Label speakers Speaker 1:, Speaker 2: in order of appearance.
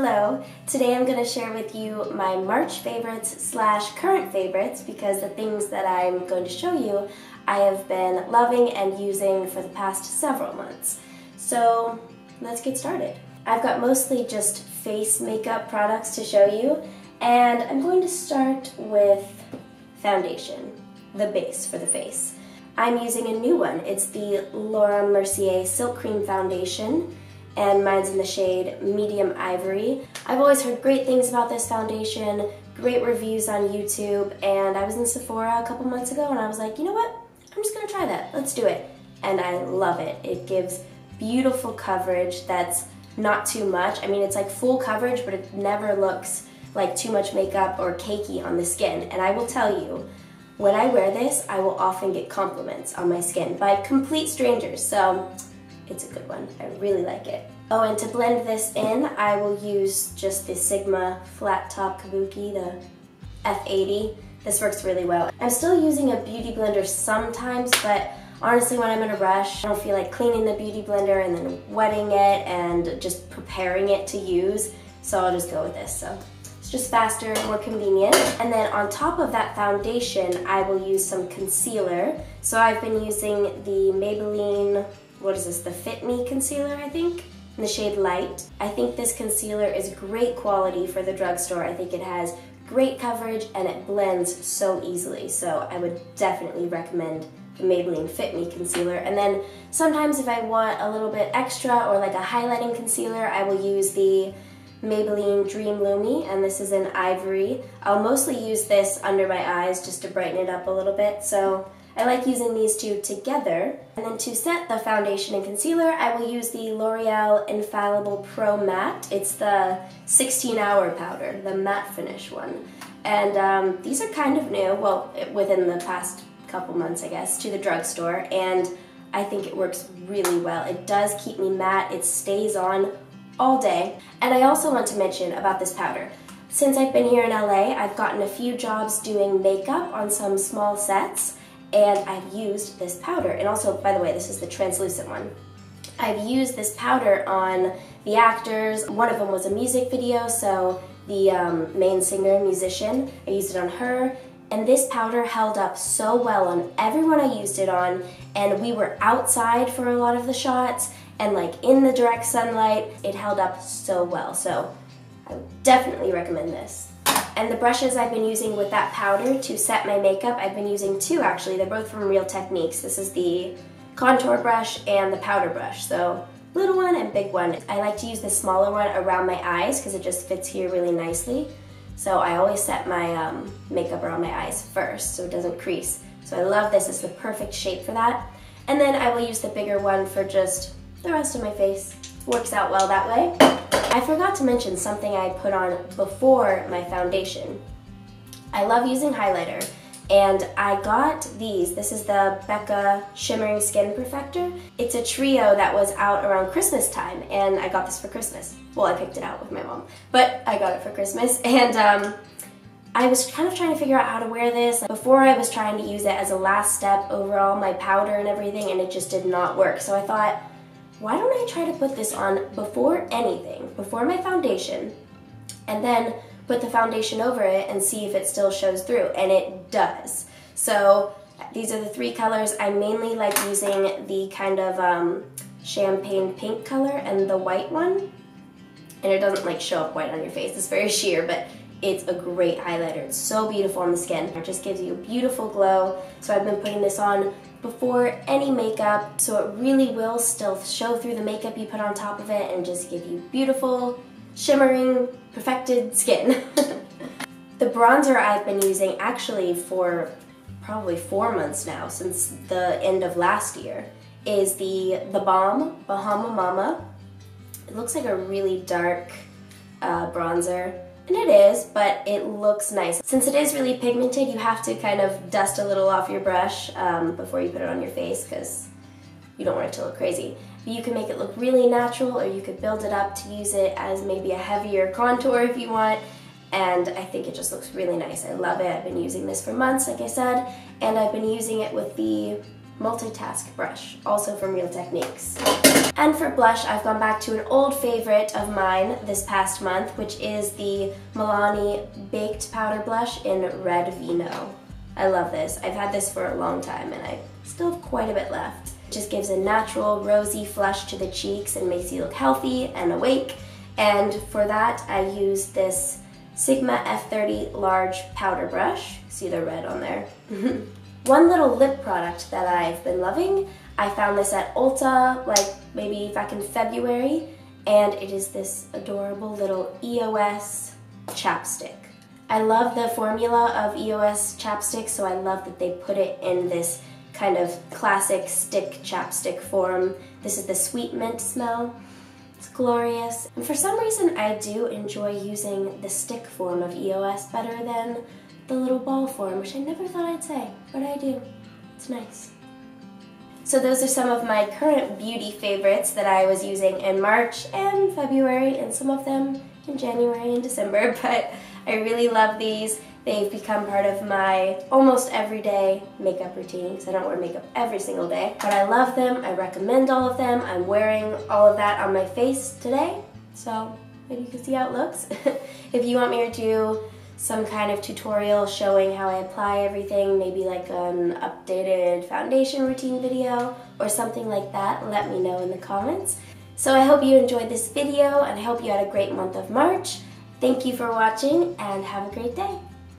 Speaker 1: Hello! Today I'm going to share with you my March favorites / current favorites because the things that I'm going to show you I have been loving and using for the past several months. So let's get started. I've got mostly just face makeup products to show you, and I'm going to start with foundation, the base for the face. I'm using a new one. It's the Mercier Silk Cream Foundation, and mine's in the shade Medium Ivory. I've always heard great things about this foundation, great reviews on YouTube, and I was in Sephora a couple months ago and I was like, you know what? I'm just gonna try that. Let's do it. And I love it. It gives beautiful coverage that's not too much. I mean, it's like full coverage, but it never looks like too much makeup or cakey on the skin. And I will tell you, when I wear this, I will often get compliments on my skin by complete strangers. So it's a good one. I really like it. Oh, and to blend this in, I will use just the Sigma Flat Top Kabuki, the F80. This works really well. I'm still using a beauty blender sometimes, but honestly, when I'm in a rush, I don't feel like cleaning the beauty blender and then wetting it and just preparing it to use, so I'll just go with this. So it's just faster, more convenient. And then on top of that foundation, I will use some concealer. So I've been using the Maybelline, what is this, the FitMe concealer, I think, in the shade Light. I think this concealer is great quality for the drugstore. I think it has great coverage and it blends so easily, so I would definitely recommend the Maybelline FitMe concealer. And then sometimes if I want a little bit extra or like a highlighting concealer, I will use the Maybelline Dream Lumi, and this is in Ivory. I'll mostly use this under my eyes just to brighten it up a little bit, so I like using these two together. And then to set the foundation and concealer, I will use the L'Oreal Infallible Pro Matte. It's the 16-hour powder, the matte finish one. And these are kind of new, well, within the past couple months, I guess, to the drugstore, and I think it works really well. It does keep me matte, it stays on all day. And I also want to mention about this powder. Since I've been here in LA, I've gotten a few jobs doing makeup on some small sets, and I've used this powder. And also, by the way, this is the translucent one. I've used this powder on the actors. One of them was a music video, so the main singer, musician, I used it on her. And this powder held up so well on everyone I used it on, and we were outside for a lot of the shots, and like in the direct sunlight, it held up so well. So I would definitely recommend this. And the brushes I've been using with that powder to set my makeup, I've been using two actually. They're both from Real Techniques. This is the contour brush and the powder brush. So little one and big one. I like to use the smaller one around my eyes because it just fits here really nicely. So I always set my makeup around my eyes first so it doesn't crease. So I love this. It's the perfect shape for that. And then I will use the bigger one for just the rest of my face. Works out well that way. I forgot to mention something I put on before my foundation. I love using highlighter, and I got these. This is the Becca Shimmering Skin Perfector. It's a trio that was out around Christmas time, and I got this for Christmas. Well, I picked it out with my mom, but I got it for Christmas, and I was kind of trying to figure out how to wear this. Before, I was trying to use it as a last step over all my powder and everything, and it just did not work. So I thought, why don't I try to put this on before anything, before my foundation, and then put the foundation over it and see if it still shows through, and it does. So these are the three colors. I mainly like using the kind of champagne pink color and the white one, and it doesn't like show up white on your face. It's very sheer, but it's a great highlighter. It's so beautiful on the skin. It just gives you a beautiful glow. So I've been putting this on before any makeup, so it really will still show through the makeup you put on top of it and just give you beautiful, shimmering, perfected skin. The bronzer I've been using actually for probably 4 months now, since the end of last year, is the TheBalm Bahama Mama. It looks like a really dark bronzer. And it is, but it looks nice. Since it is really pigmented, you have to kind of dust a little off your brush before you put it on your face because you don't want it to look crazy. But you can make it look really natural, or you could build it up to use it as maybe a heavier contour if you want. And I think it just looks really nice. I love it. I've been using this for months, like I said, and I've been using it with the multitask brush, also from Real Techniques. And for blush, I've gone back to an old favorite of mine this past month, which is the Milani Baked Powder Blush in Red Vino. I love this. I've had this for a long time and I still have quite a bit left. It just gives a natural rosy flush to the cheeks and makes you look healthy and awake. And for that, I use this Sigma F30 large powder brush. See the red on there. One little lip product that I've been loving, I found this at Ulta, like maybe back in February, and it is this adorable little EOS chapstick. I love the formula of EOS chapstick, so I love that they put it in this kind of classic stick chapstick form. This is the sweet mint smell. It's glorious. And for some reason, I do enjoy using the stick form of EOS better than the little ball form, which I never thought I'd say, but I do. It's nice. So those are some of my current beauty favorites that I was using in March and February, and some of them in January and December, but I really love these. They've become part of my almost everyday makeup routine, because I don't wear makeup every single day, but I love them. I recommend all of them. I'm wearing all of that on my face today, so maybe you can see how it looks. If you want me to do some kind of tutorial showing how I apply everything, maybe like an updated foundation routine video or something like that, let me know in the comments. So I hope you enjoyed this video and I hope you had a great month of March. Thank you for watching and have a great day.